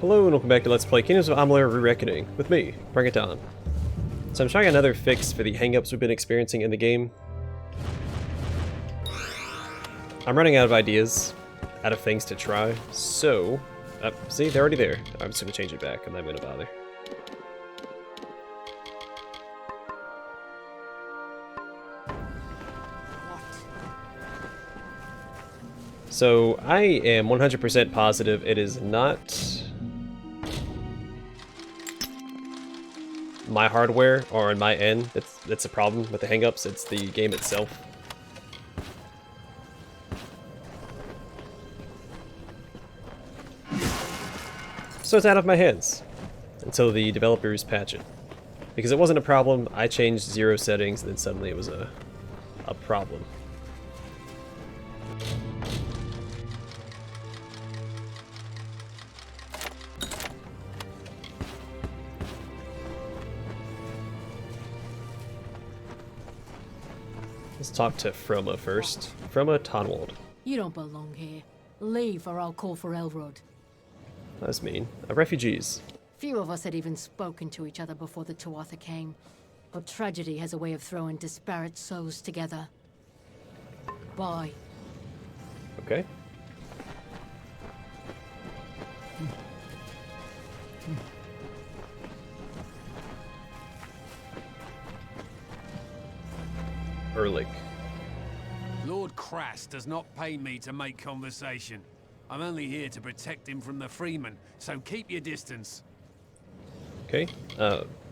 Hello and welcome back to Let's Play Kingdoms of Amalur Re-Reckoning with me, Brigand. So I'm trying another fix for the hangups we've been experiencing in the game. I'm running out of ideas, out of things to try, so... see, they're already there. I'm just going to change it back, I'm not going to bother. So I am 100% positive it is not my hardware or on my end that's a problem with the hangups. It's the game itself. So it's out of my hands until the developers patch it. Because it wasn't a problem, I changed 0 settings and then suddenly it was a problem. Let's talk to Froma first. Froma Tonwald. You don't belong here. Leave or I'll call for Elrod. That's mean. Refugees. Few of us had even spoken to each other before the Tuatha came. But tragedy has a way of throwing disparate souls together. Bye. Okay. Erlich. Lord Crass does not pay me to make conversation. I'm only here to protect him from the Freemen, so keep your distance. Okay.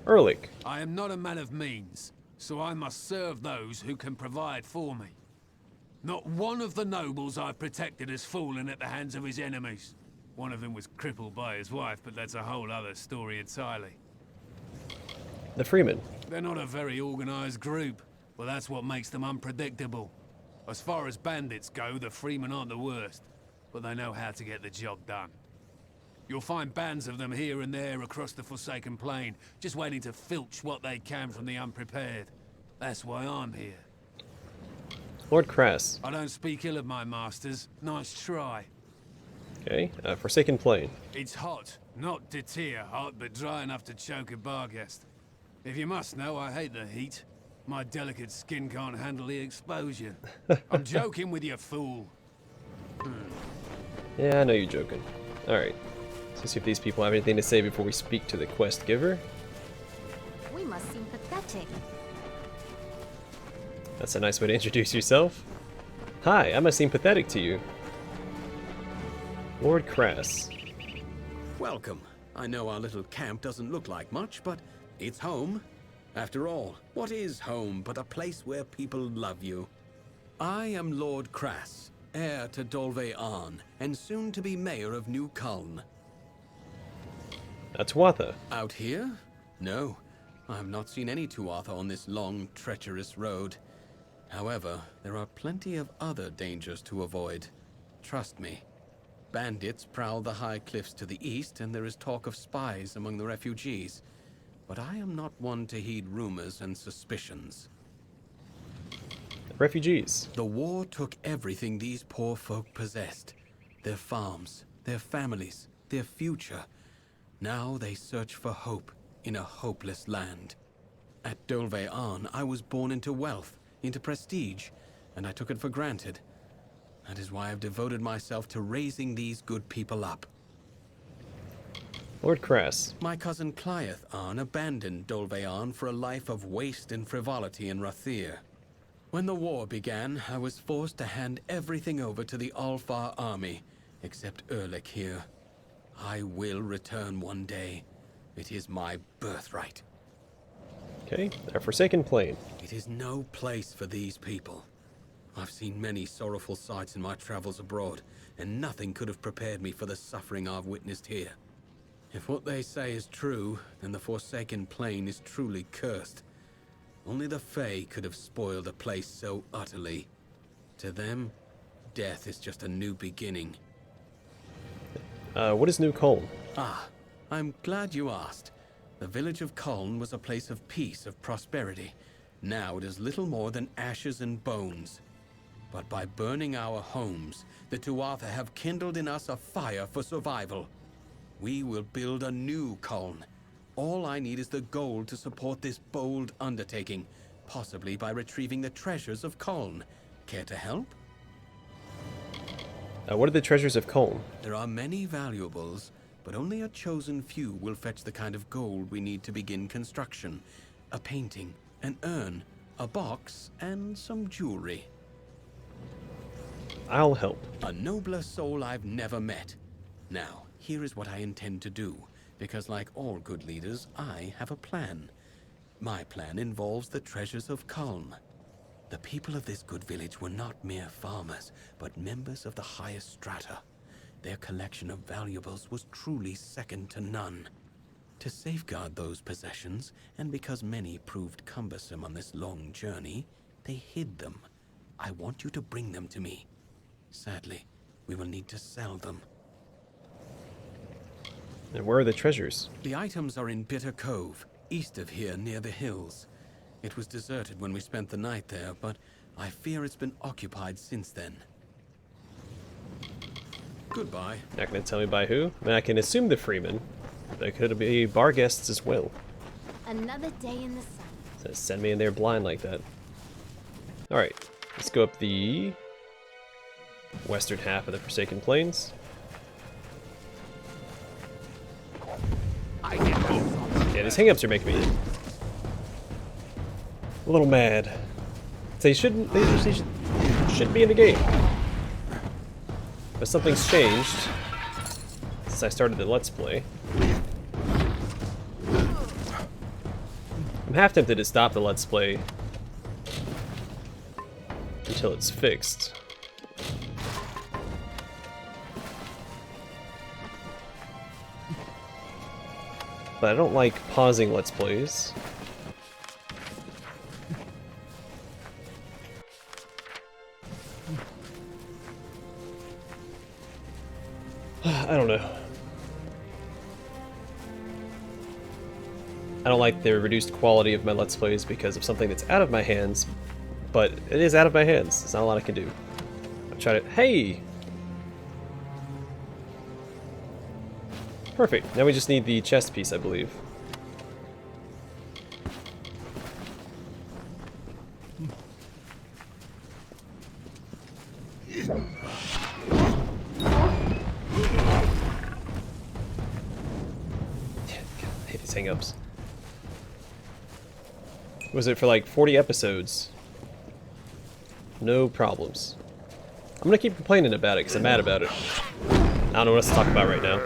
Erlich. I am not a man of means, so I must serve those who can provide for me. Not one of the nobles I've protected has fallen at the hands of his enemies. One of them was crippled by his wife, but that's a whole other story entirely. The Freemen. They're not a very organized group. Well, that's what makes them unpredictable. As far as bandits go, the Freemen aren't the worst, but they know how to get the job done. You'll find bands of them here and there across the Forsaken Plain, just waiting to filch what they can from the unprepared. That's why I'm here. Lord Crass. I don't speak ill of my masters. Nice try. Okay. Forsaken Plain. It's hot, not Dalentarth hot, but dry enough to choke a barghest. If you must know, I hate the heat. My delicate skin can't handle the exposure. I'm joking with you, fool. Yeah, I know you're joking. Alright. Let's see if these people have anything to say before we speak to the quest giver. We must seem pathetic. That's a nice way to introduce yourself. Hi, I must seem pathetic to you. Lord Crass. Welcome. I know our little camp doesn't look like much, but it's home. After all, what is home but a place where people love you? I am Lord Crass, heir to Dolve Arn, and soon to be mayor of New Culm. Tuatha. Out here? No, I have not seen any Tuatha on this long, treacherous road. However, there are plenty of other dangers to avoid. Trust me. Bandits prowl the high cliffs to the east, and there is talk of spies among the refugees. But I am not one to heed rumors and suspicions. Refugees. The war took everything these poor folk possessed. Their farms, their families, their future. Now they search for hope in a hopeless land. At Dolve Arn, I was born into wealth, into prestige, and I took it for granted. That is why I've devoted myself to raising these good people up. Lord Crass. My cousin Cliath Arn abandoned Dolve Arn for a life of waste and frivolity in Rathir. When the war began, I was forced to hand everything over to the Alfar army, except Erlich here. I will return one day. It is my birthright. Okay. Forsaken Plain. It is no place for these people. I've seen many sorrowful sights in my travels abroad, and nothing could have prepared me for the suffering I've witnessed here. If what they say is true, then the Forsaken Plain is truly cursed. Only the Fae could have spoiled a place so utterly. To them, death is just a new beginning. What is New Culm? Ah, I'm glad you asked. The village of Culm was a place of peace, of prosperity. Now it is little more than ashes and bones. But by burning our homes, the Tuatha have kindled in us a fire for survival. We will build a new Colne. All I need is the gold to support this bold undertaking, possibly by retrieving the treasures of Colne. Care to help? What are the treasures of Colne? There are many valuables, but only a chosen few will fetch the kind of gold we need to begin construction. A painting, an urn, a box, and some jewelry. I'll help. A nobler soul I've never met. Now, here is what I intend to do, because like all good leaders, I have a plan. My plan involves the treasures of Colne. The people of this good village were not mere farmers, but members of the highest strata. Their collection of valuables was truly second to none. To safeguard those possessions, and because many proved cumbersome on this long journey, they hid them. I want you to bring them to me. Sadly, we will need to sell them. And where are the treasures? The items are in Bitter Cove, east of here near the hills. It was deserted when we spent the night there, but I fear it's been occupied since then. Goodbye. Not gonna tell me by who? I mean, I can assume the freemen. They could be bar guests as well. Another day in the sun. So send me in there blind like that. Alright, let's go up the western half of the Forsaken Plains. Yeah, these hang-ups are making me a little mad. They shouldn't be in the game. But something's changed since I started the Let's Play. I'm half tempted to stop the Let's Play until it's fixed. But I don't like pausing Let's Plays. I don't know. I don't like the reduced quality of my Let's Plays because of something that's out of my hands, but it is out of my hands. There's not a lot I can do. I'll try to... Hey! Perfect. Now we just need the chest piece, I believe. I hate these hang-ups. Was it for like 40 episodes? No problems. I'm gonna keep complaining about it because I'm mad about it. I don't know what else to talk about right now.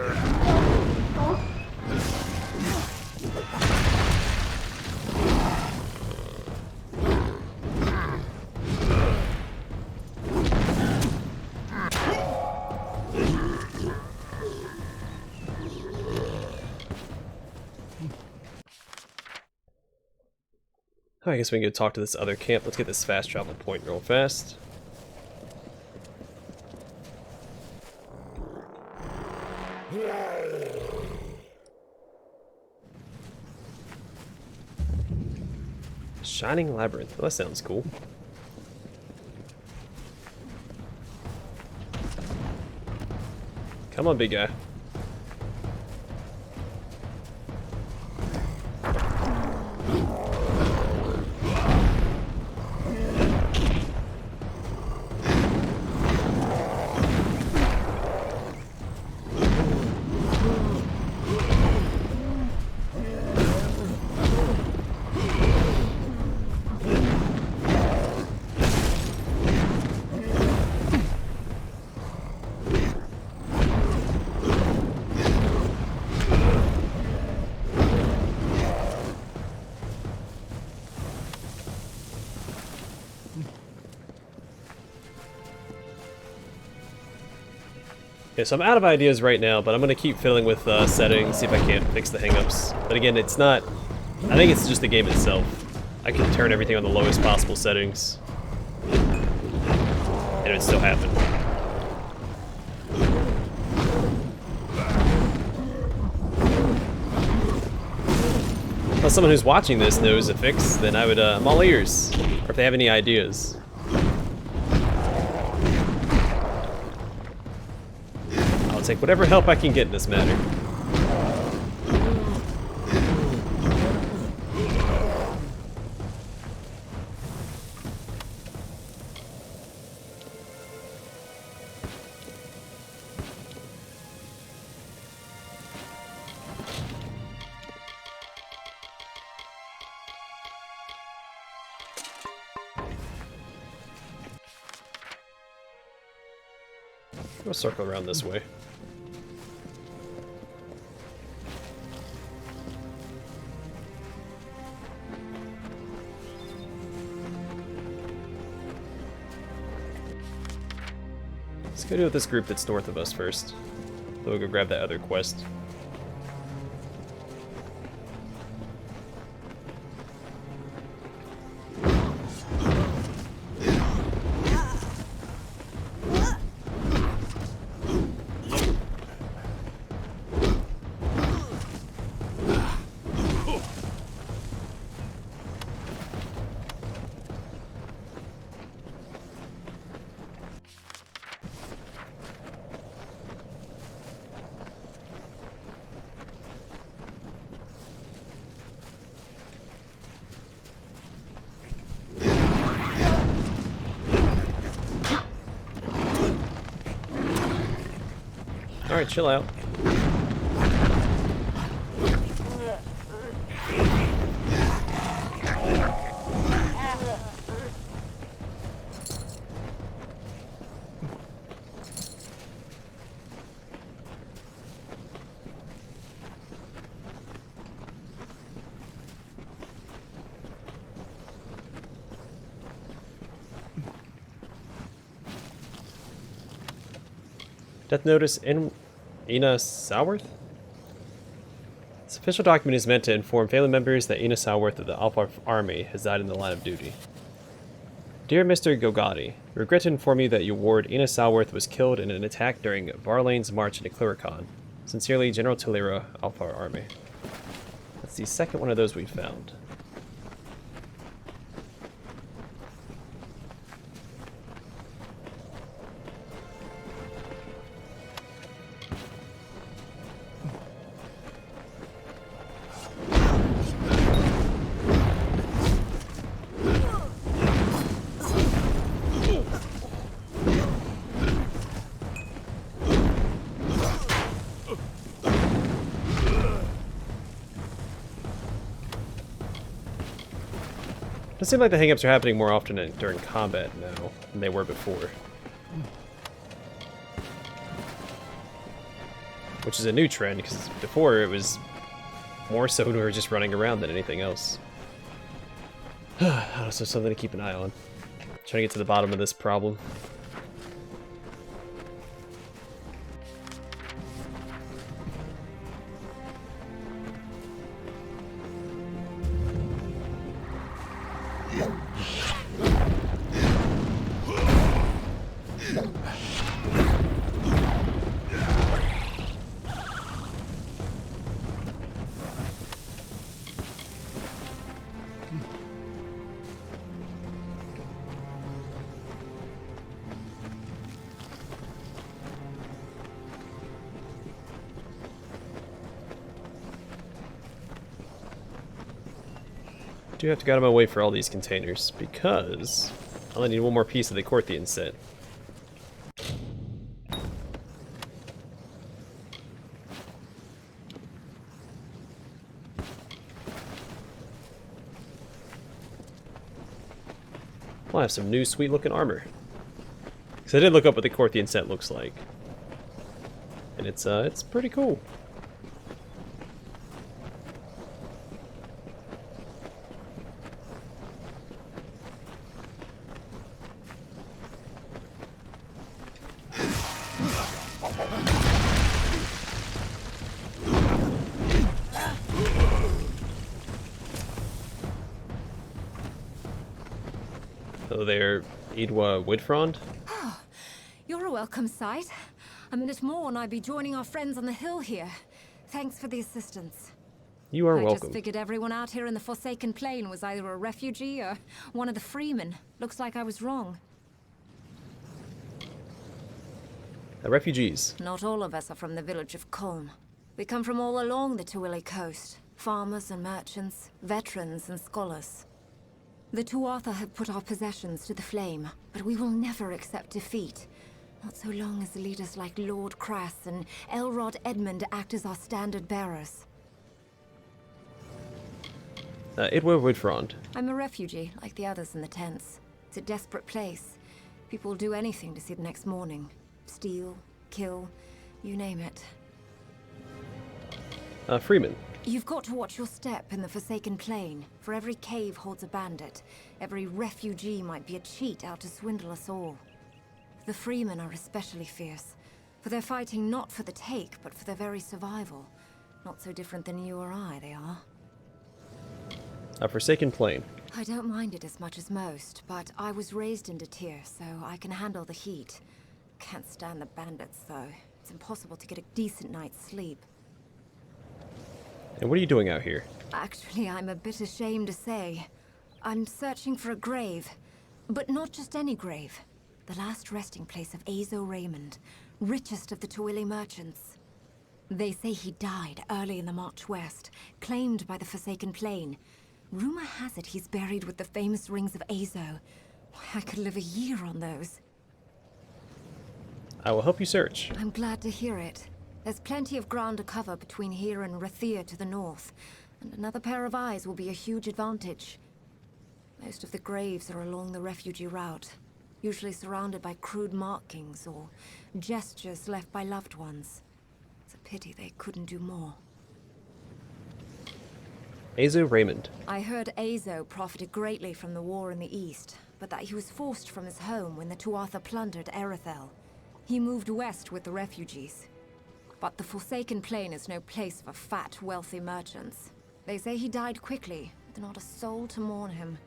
I guess we can go talk to this other camp. Let's get this fast travel point real fast. Shining Labyrinth. Well, that sounds cool. Come on, big guy. Okay, so I'm out of ideas right now, but I'm going to keep fiddling with settings, see if I can't fix the hangups. But again, it's not... I think it's just the game itself. I can turn everything on the lowest possible settings, and it would still happen. If someone who's watching this knows a fix, then I would, I'm all ears. Or if they have any ideas. I'll take whatever help I can get in this matter. We'll circle around this way. Let's go deal with this group that's north of us first. Then we'll go grab that other quest. Alright, chill out. Death notice in Ina Sourth? This official document is meant to inform family members that Ina Sourth of the Alpha Army has died in the line of duty. Dear Mr. Gogati, we regret to inform you that your ward Ina Sourth was killed in an attack during Varlane's march into Cluricon. Sincerely, General Talira, Alpha Army. That's the second one of those we found. It seems like the hang-ups are happening more often during combat now than they were before. Which is a new trend, because before it was more so when we were just running around than anything else. So something to keep an eye on. Trying to get to the bottom of this problem. I do have to get out of my way for all these containers, because I only need one more piece of the Corthian set. Well, I have some new sweet looking armor. Because I did look up what the Corthian set looks like. And it's pretty cool. Hello there, Edwa Widfrond. You're a welcome sight. A minute more and I'd be joining our friends on the hill here. Thanks for the assistance. You are I welcome. just figured everyone out here in the Forsaken Plain was either a refugee or one of the freemen. Looks like I was wrong. Refugees. Not all of us are from the village of Colm. We come from all along the Tuili coast. Farmers and merchants, veterans and scholars. The Tuatha have put our possessions to the flame, but we will never accept defeat. Not so long as leaders like Lord Crass and Elrod Edmund act as our standard bearers. Edwa Widfrond. I'm a refugee, like the others in the tents. It's a desperate place. People will do anything to see the next morning. Steal, kill, you name it. Freeman. You've got to watch your step in the Forsaken Plain. For every cave holds a bandit. Every refugee might be a cheat out to swindle us all. The Freemen are especially fierce, for they're fighting not for the take, but for their very survival. Not so different than you or I, they are. A Forsaken Plain. I don't mind it as much as most, but I was raised in Rathir, so I can handle the heat. Can't stand the bandits, though. It's impossible to get a decent night's sleep. And what are you doing out here? Actually, I'm a bit ashamed to say. I'm searching for a grave. But not just any grave. The last resting place of Azo Raymond, richest of the Tuili merchants. They say he died early in the march west, claimed by the Forsaken Plain. Rumor has it he's buried with the famous rings of Azo. I could live a year on those. I will help you search. I'm glad to hear it. There's plenty of ground to cover between here and Rathir to the north, and another pair of eyes will be a huge advantage. Most of the graves are along the refugee route, usually surrounded by crude markings or gestures left by loved ones. It's a pity they couldn't do more. Azo Raymond. I heard Azo profited greatly from the war in the east, but that he was forced from his home when the Tuatha plundered Erethel. He moved west with the refugees. But the Forsaken Plain is no place for fat, wealthy merchants. They say he died quickly, with not a soul to mourn him.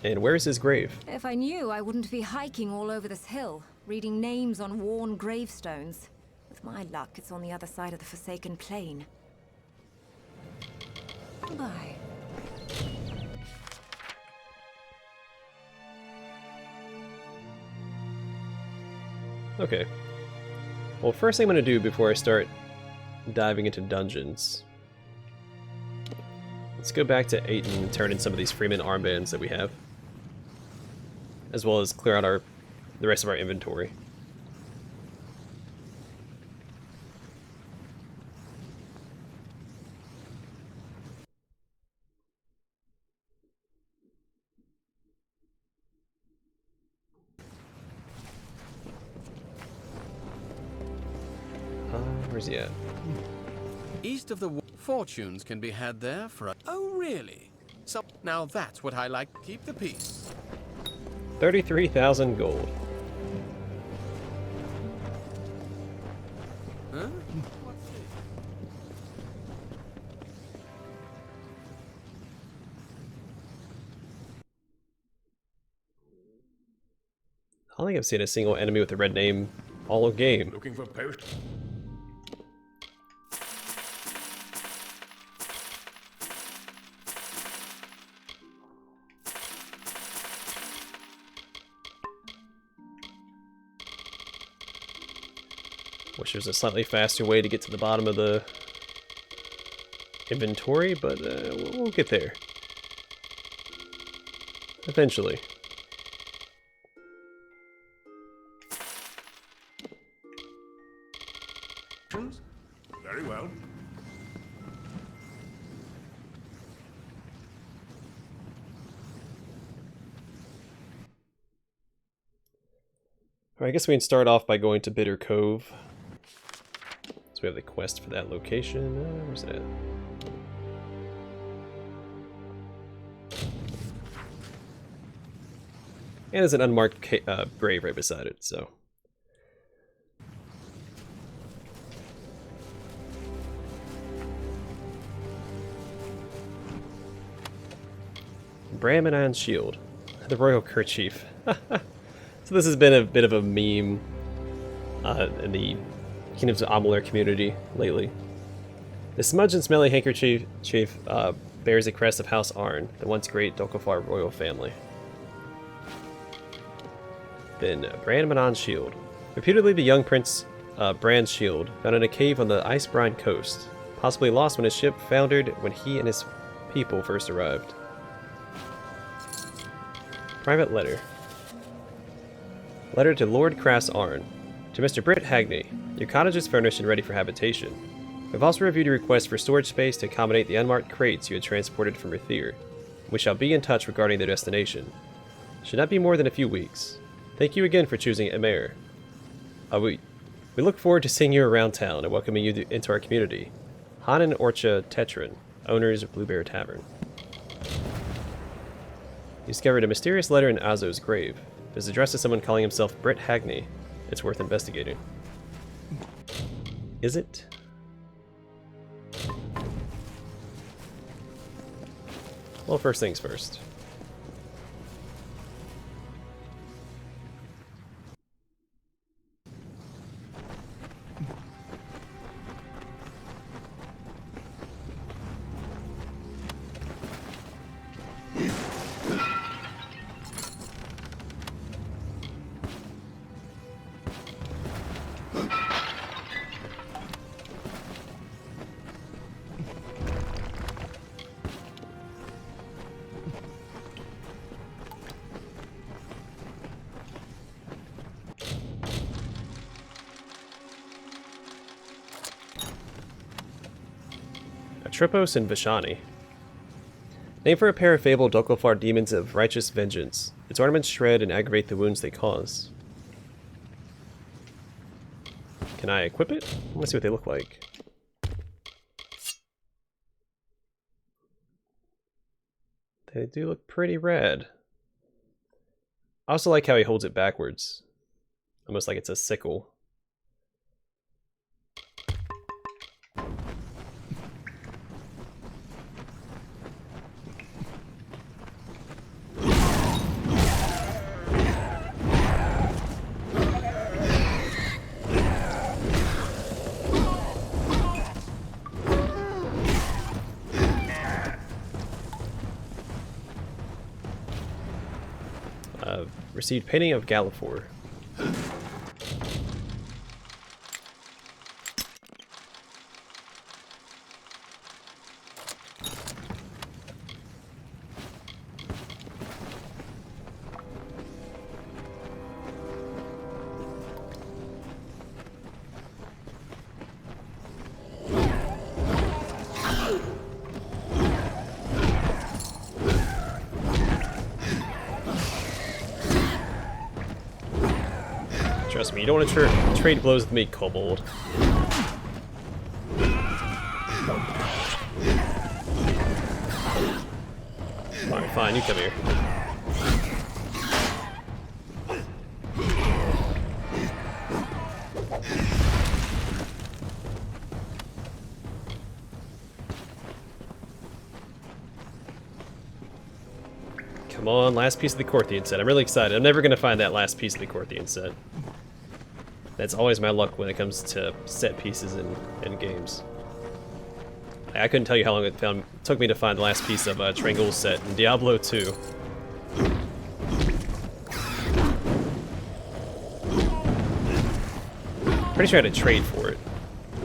And where is his grave? If I knew, I wouldn't be hiking all over this hill, reading names on worn gravestones. With my luck, it's on the other side of the Forsaken Plain. Bye. Okay. Well, first thing I'm going to do before I start diving into dungeons, let's go back to 8 and turn in some of these Freeman armbands that we have, as well as clear out the rest of our inventory. Where's he at? East of the fortunes can be had there for a... Oh, really? So, now that's what I like. Keep the peace. 33,000 gold. Huh? I don't think I've seen a single enemy with a red name all game. Looking for post. Wish there's a slightly faster way to get to the bottom of the inventory, but we'll get there. Eventually. Very well. Alright, I guess we can start off by going to Bitter Cove. So we have the quest for that location. Where's it at? And there's an unmarked grave right beside it, so. Brahmanan Shield. The Royal Kerchief. So this has been a bit of a meme in the Kingdoms of Amalur community lately. The smudged and smelly handkerchief bears the crest of House Arn, the once great Dokofar royal family. Then Brahmanan Shield. Reputedly the young prince Brand's shield, found in a cave on the Icebrine coast, possibly lost when his ship foundered when he and his people first arrived. Private letter. Letter to Lord Crass Arn. To Mr. Britt Hagney, your cottage is furnished and ready for habitation. We've also reviewed your request for storage space to accommodate the unmarked crates you had transported from Rathir. We shall be in touch regarding their destination. Should not be more than a few weeks. Thank you again for choosing Emer. We look forward to seeing you around town and welcoming you into our community. Han and Orcha Tetrin, owners of Blue Bear Tavern. You discovered a mysterious letter in Azo's grave. It is addressed to someone calling himself Britt Hagney. It's worth investigating. Is it? Well, first things first. Tripos and Vishani. Named for a pair of fabled Dokofar demons of righteous vengeance. Its ornaments shred and aggravate the wounds they cause. Can I equip it? I want to see what they look like. They do look pretty rad. I also like how he holds it backwards. Almost like it's a sickle. Received painting of Galafor. Trust me, you don't want to trade blows with me, Kobold. Alright, fine, you come here. Come on, last piece of the Corthian set. I'm really excited. I'm never going to find that last piece of the Corthian set. That's always my luck when it comes to set pieces in games. I couldn't tell you how long it took me to find the last piece of Trangle's set in Diablo 2. Pretty sure I had to trade for it.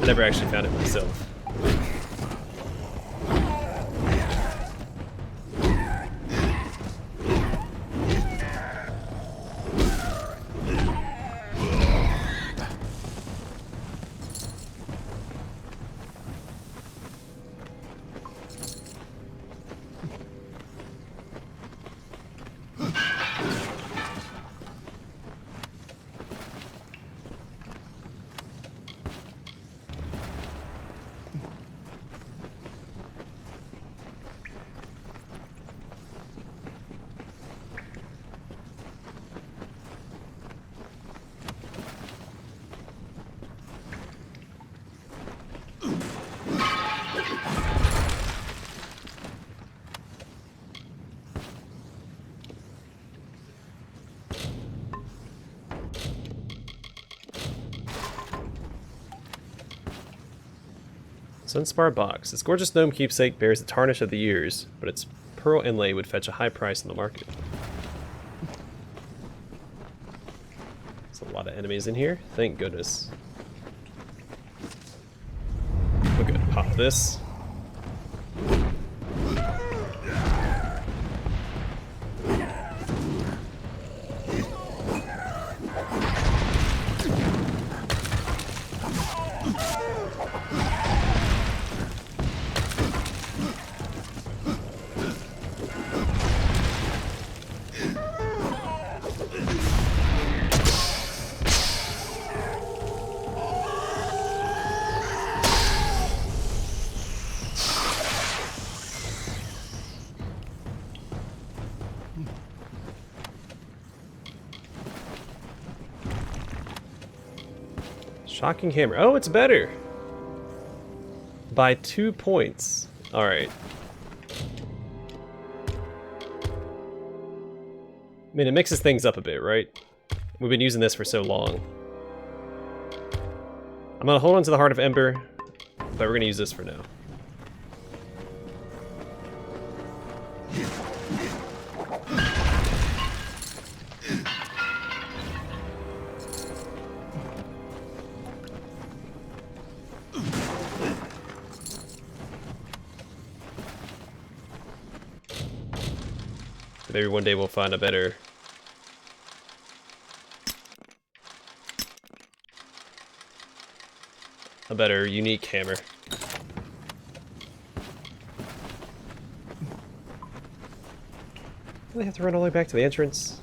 I never actually found it myself. Sunspar box. This gorgeous gnome keepsake bears the tarnish of the years, but its pearl inlay would fetch a high price in the market. There's a lot of enemies in here. Thank goodness. We're gonna pop this. Shocking hammer. Oh, it's better. By 2 points. Alright. I mean, it mixes things up a bit, right? We've been using this for so long. I'm gonna hold on to the Heart of Ember, but we're gonna use this for now. Maybe one day we'll find a better unique hammer. Do they have to run all the way back to the entrance?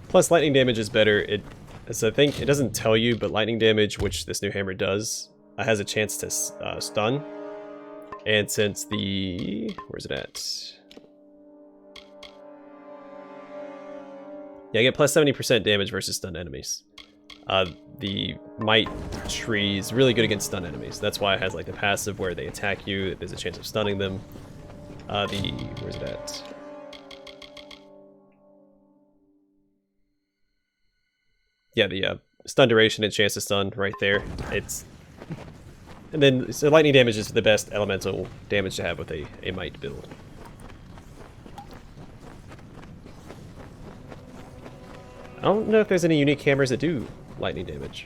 Plus, lightning damage is better. I think it doesn't tell you, but lightning damage, which this new hammer does, has a chance to stun. And since the... where's it at? Yeah, I get plus 70% damage versus stunned enemies. The Might tree is really good against stunned enemies. That's why it has like the passive where they attack you, there's a chance of stunning them. Where's it at? Yeah, the stun duration and chance to stun right there. And then so lightning damage is the best elemental damage to have with a Might build. I don't know if there's any unique hammers that do lightning damage.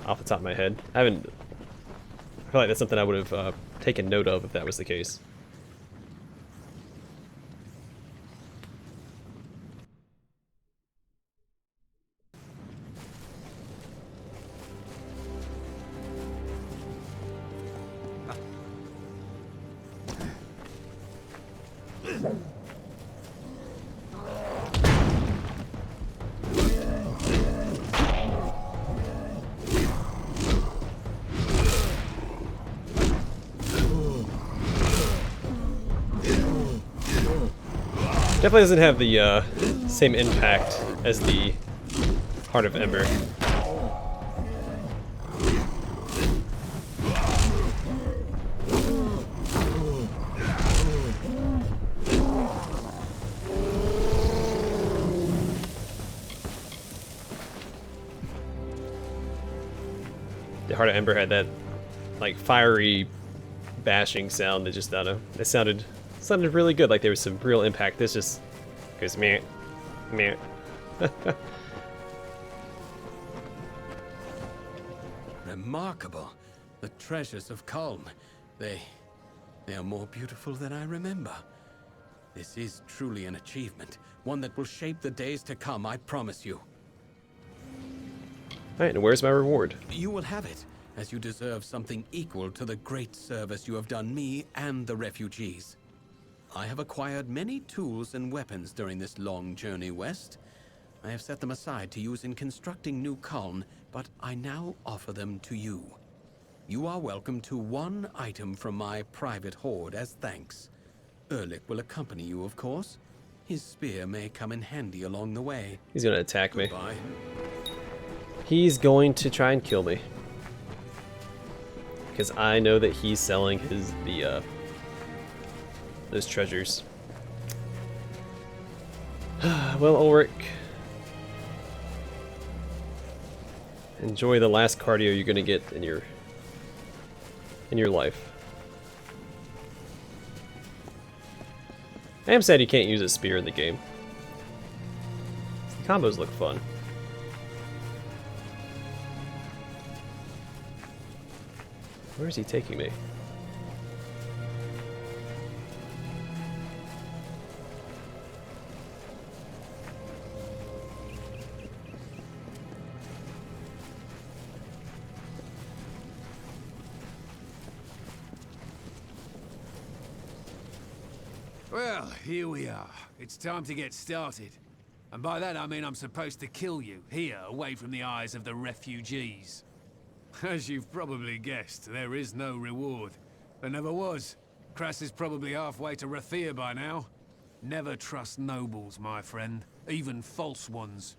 Off the top of my head. I feel like that's something I would have taken note of if that was the case. Definitely doesn't have the same impact as the Heart of Ember. The Heart of Ember had that like fiery bashing sound that just, I don't know, it sounded really good, like there was some real impact. This just goes meh, meh. Remarkable. The treasures of Culm. They are more beautiful than I remember. This is truly an achievement, one that will shape the days to come, I promise you. Alright, and where's my reward? You will have it, as you deserve something equal to the great service you have done me and the refugees. I have acquired many tools and weapons during this long journey west. I have set them aside to use in constructing New Culm, but I now offer them to you. You are welcome to one item from my private hoard as thanks. Erlich will accompany you, of course. His spear may come in handy along the way. He's gonna attack me. Goodbye. He's going to try and kill me. Because I know that he's selling those treasures. Well, Ulrich, enjoy the last cardio you're gonna get in your life. I am sad you can't use a spear in the game. The combos look fun. Where is he taking me? Well, here we are. It's time to get started. And by that I mean I'm supposed to kill you, here, away from the eyes of the refugees. As you've probably guessed, there is no reward. There never was. Krass is probably halfway to Rathir by now. Never trust nobles, my friend. Even false ones.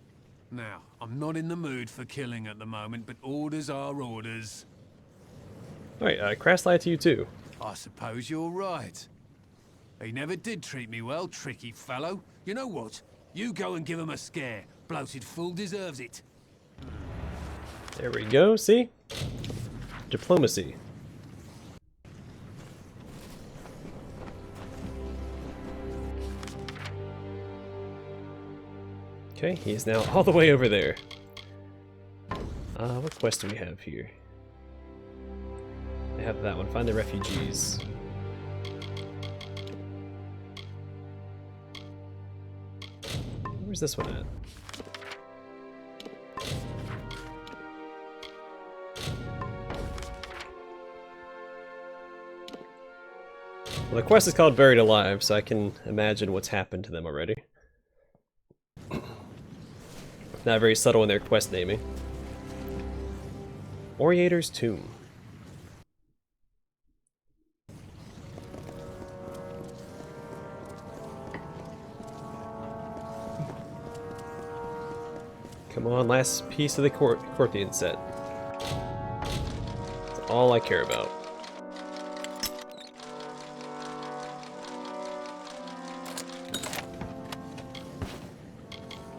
Now, I'm not in the mood for killing at the moment, but orders are orders. Alright, Krass lied to you too. I suppose you're right. He never did treat me well, tricky fellow. You know what? You go and give him a scare. Bloated fool deserves it. There we go, see? Diplomacy. Okay, he is now all the way over there. What quest do we have here? I have that one. Find the refugees. Where's this one at? Well, the quest is called Buried Alive, so I can imagine what's happened to them already. Not very subtle in their quest naming. Orator's Tomb. Come on, last piece of the Corthian set. That's all I care about.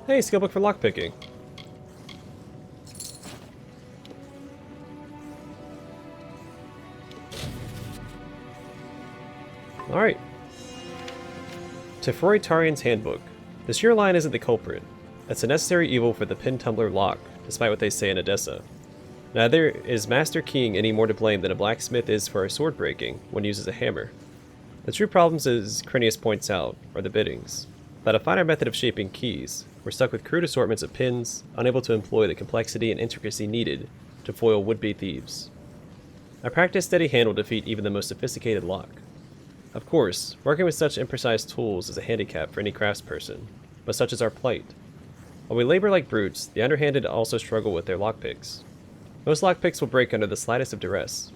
Hey, skill book for lockpicking. Alright. Teferi Tarian's Handbook. The sheer line isn't the culprit. It's a necessary evil for the pin tumbler lock, despite what they say in Edessa. Neither is Master King any more to blame than a blacksmith is for a sword breaking when he uses a hammer. The true problems, as Crinius points out, are the biddings. Without a finer method of shaping keys, we're stuck with crude assortments of pins, unable to employ the complexity and intricacy needed to foil would-be thieves. A practiced steady hand will defeat even the most sophisticated lock. Of course, working with such imprecise tools is a handicap for any craftsperson, but such is our plight. While we labor like brutes, the underhanded also struggle with their lockpicks. Most lockpicks will break under the slightest of duress.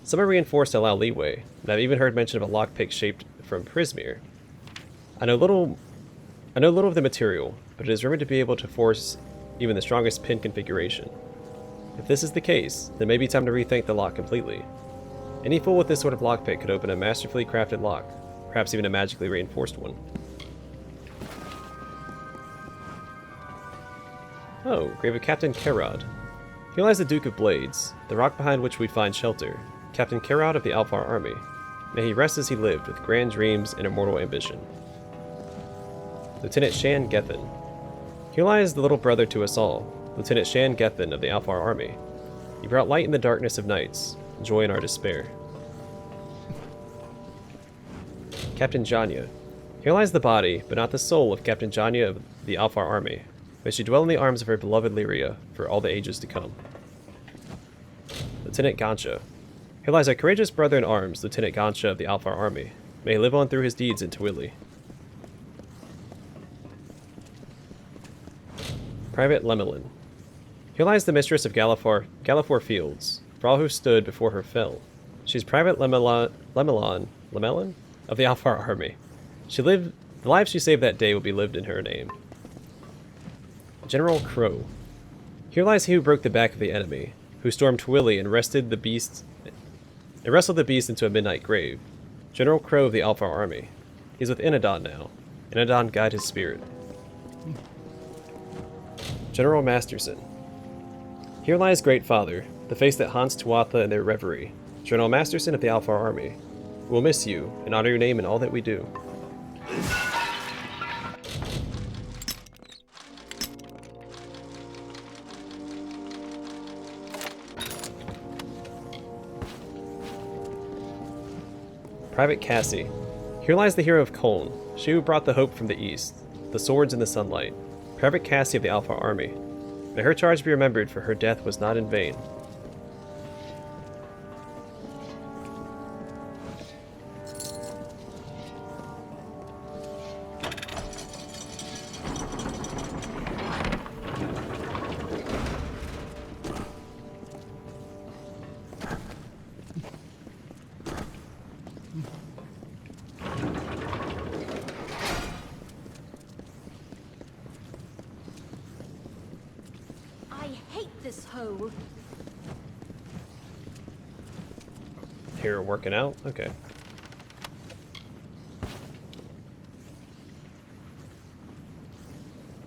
Some are reinforced to allow leeway, and I've even heard mention of a lockpick shaped from Prismir. I know little of the material, but it is rumored to be able to force even the strongest pin configuration. If this is the case, then maybe time to rethink the lock completely. Any fool with this sort of lockpick could open a masterfully crafted lock, perhaps even a magically reinforced one. Oh, grave of Captain Kerod. Here lies the Duke of Blades, the rock behind which we find shelter. Captain Kerod of the Alfar army. May he rest as he lived, with grand dreams and immortal ambition. Lieutenant Shan Gethin. Here lies the little brother to us all, Lieutenant Shan Gethin of the Alfar army. He brought light in the darkness of nights, joy in our despair. Captain Janya. Here lies the body, but not the soul of Captain Janya of the Alfar army. May she dwell in the arms of her beloved Lyria for all the ages to come. Lieutenant Gansha. Here lies our courageous brother in arms, Lieutenant Gansha of the Alfar army. May he live on through his deeds in Tawili. Private Lemelin. Here lies the mistress of Gallifore Fields. For all who stood before her fell. She's Private Lemelin of the Alfar army. The life she saved that day will be lived in her name. General Crow. Here lies he who broke the back of the enemy, who stormed Tawili and wrestled the beast into a midnight grave. General Crow of the Alfar army. He's with Inadon now. Inadon guide his spirit. General Masterson. Here lies Great Father, the face that haunts Tuatha in their reverie. General Masterson of the Alfar army. We'll miss you and honor your name in all that we do. Private Cassie. Here lies the hero of Koln, she who brought the hope from the east, the swords and the sunlight. Private Cassie of the Alpha army. May her charge be remembered, for her death was not in vain. this hole. Here working out? Okay.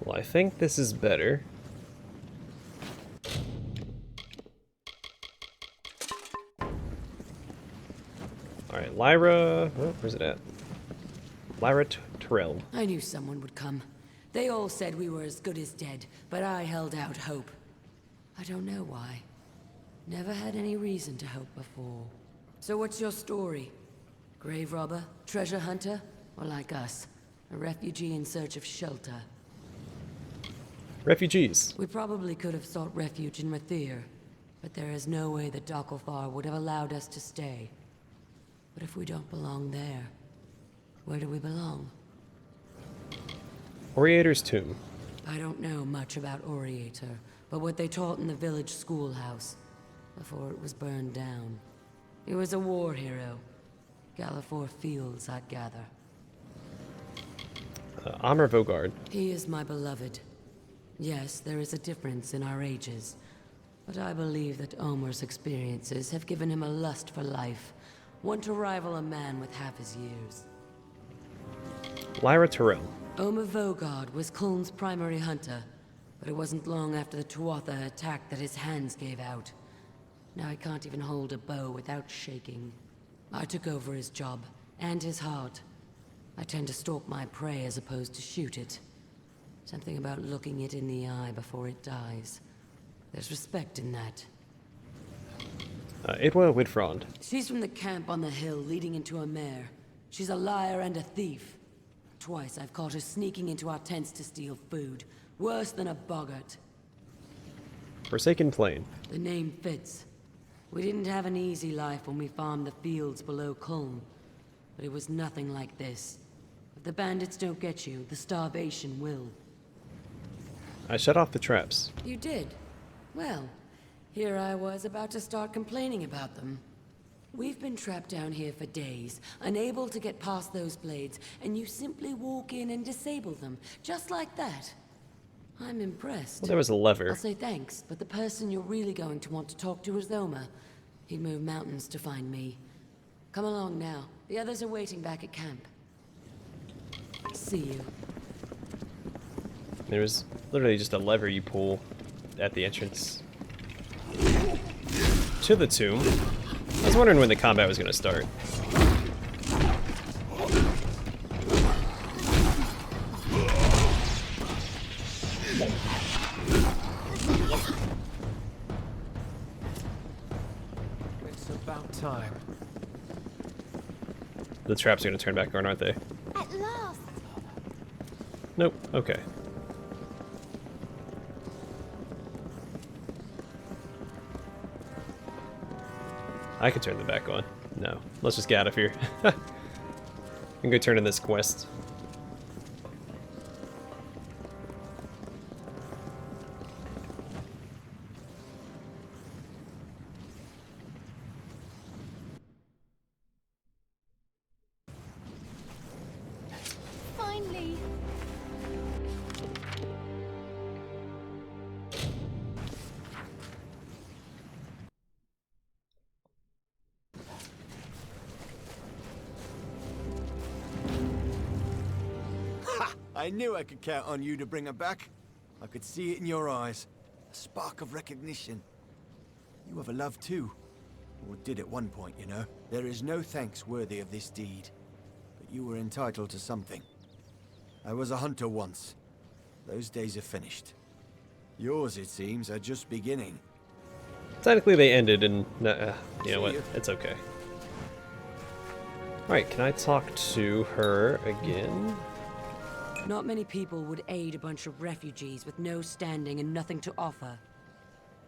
Well, I think this is better. Alright, Lyra... Oh, where's it at? Lyra Terrell. I knew someone would come. They all said we were as good as dead, but I held out hope. I don't know why. Never had any reason to hope before. So what's your story? Grave robber? Treasure hunter? Or like us, a refugee in search of shelter? Refugees. We probably could have sought refuge in Rathir, but there is no way that Dokkalfar would have allowed us to stay. But if we don't belong there, where do we belong? Orator's Tomb. I don't know much about Orator, but what they taught in the village schoolhouse before it was burned down. He was a war hero. Gallifore Fields, I'd gather. Amr Vogard. He is my beloved. Yes, there is a difference in our ages, but I believe that Omer's experiences have given him a lust for life, one to rival a man with half his years. Lyra Terrell. Omer Vogard was Kuln's primary hunter, but it wasn't long after the Tuatha attacked that his hands gave out. Now he can't even hold a bow without shaking. I took over his job, and his heart. I tend to stalk my prey as opposed to shoot it. Something about looking it in the eye before it dies. There's respect in that. Idwa Widfrond. She's from the camp on the hill leading into a mare. She's a liar and a thief. Twice I've caught her sneaking into our tents to steal food. Worse than a boggart. Forsaken Plain. The name fits. We didn't have an easy life when we farmed the fields below Culm. But it was nothing like this. If the bandits don't get you, the starvation will. I shut off the traps. You did? Well, here I was about to start complaining about them. We've been trapped down here for days, unable to get past those blades, and you simply walk in and disable them, just like that. I'm impressed. Well, there was a lever. I'll say thanks, but the person you're really going to want to talk to is Omer. He'd move mountains to find me. Come along now. The others are waiting back at camp. See you. There was literally just a lever you pull at the entrance to the tomb. I was wondering when the combat was going to start. It's about time. The traps are going to turn back on, aren't they? At last! Nope. Okay. I could turn them back on. No. Let's just get out of here. I can go turn in this quest. Finally! I knew I could count on you to bring her back. I could see it in your eyes. A spark of recognition. You have a love too. Or did at one point, you know. There is no thanks worthy of this deed. But you were entitled to something. I was a hunter once. Those days are finished. Yours, it seems, are just beginning. Technically they ended and... you know what? It's okay. Alright, can I talk to her again? Not many people would aid a bunch of refugees with no standing and nothing to offer.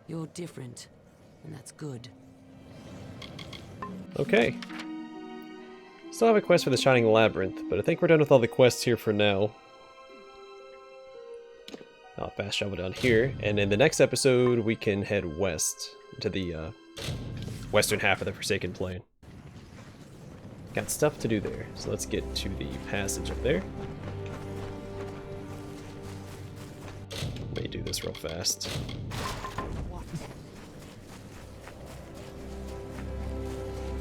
You're different, and that's good. Okay. Still have a quest for the Shining Labyrinth, but I think we're done with all the quests here for now. I'll fast travel down here, and in the next episode we can head west to the western half of the Forsaken Plain. Got stuff to do there, so let's get to the passage up there. Let me do this real fast.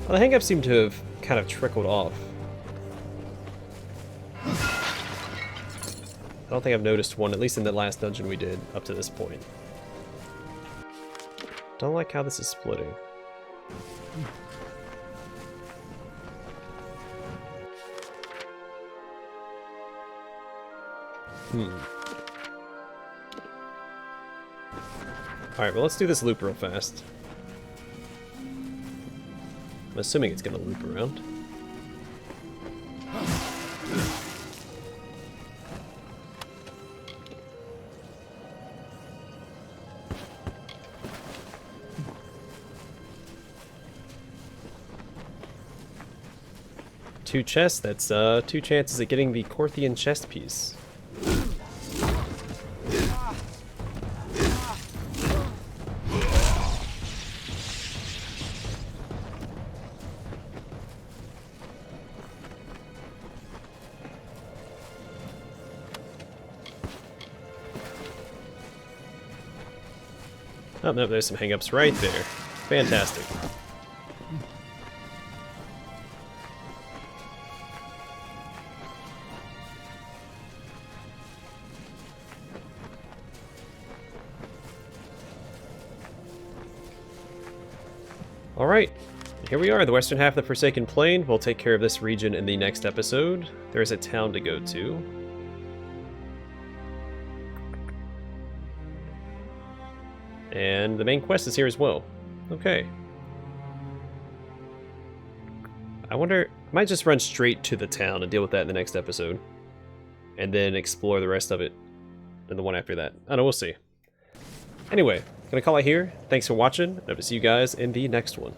Well, the hang-ups seem to have kind of trickled off. I don't think I've noticed one, at least in the last dungeon we did up to this point. Don't like how this is splitting. Alright, well let's do this loop real fast. I'm assuming it's gonna loop around. Two chests, that's 2 chances at getting the Corthian chest piece. Oh, no, there's some hang-ups right there. Fantastic. Alright, here we are, the western half of the Forsaken Plain. We'll take care of this region in the next episode. There's a town to go to. And the main quest is here as well. Okay. I wonder, I might just run straight to the town and deal with that in the next episode. And then explore the rest of it in the one after that. I don't know, we'll see. Anyway, gonna call it here. Thanks for watching. Hope to see you guys in the next one.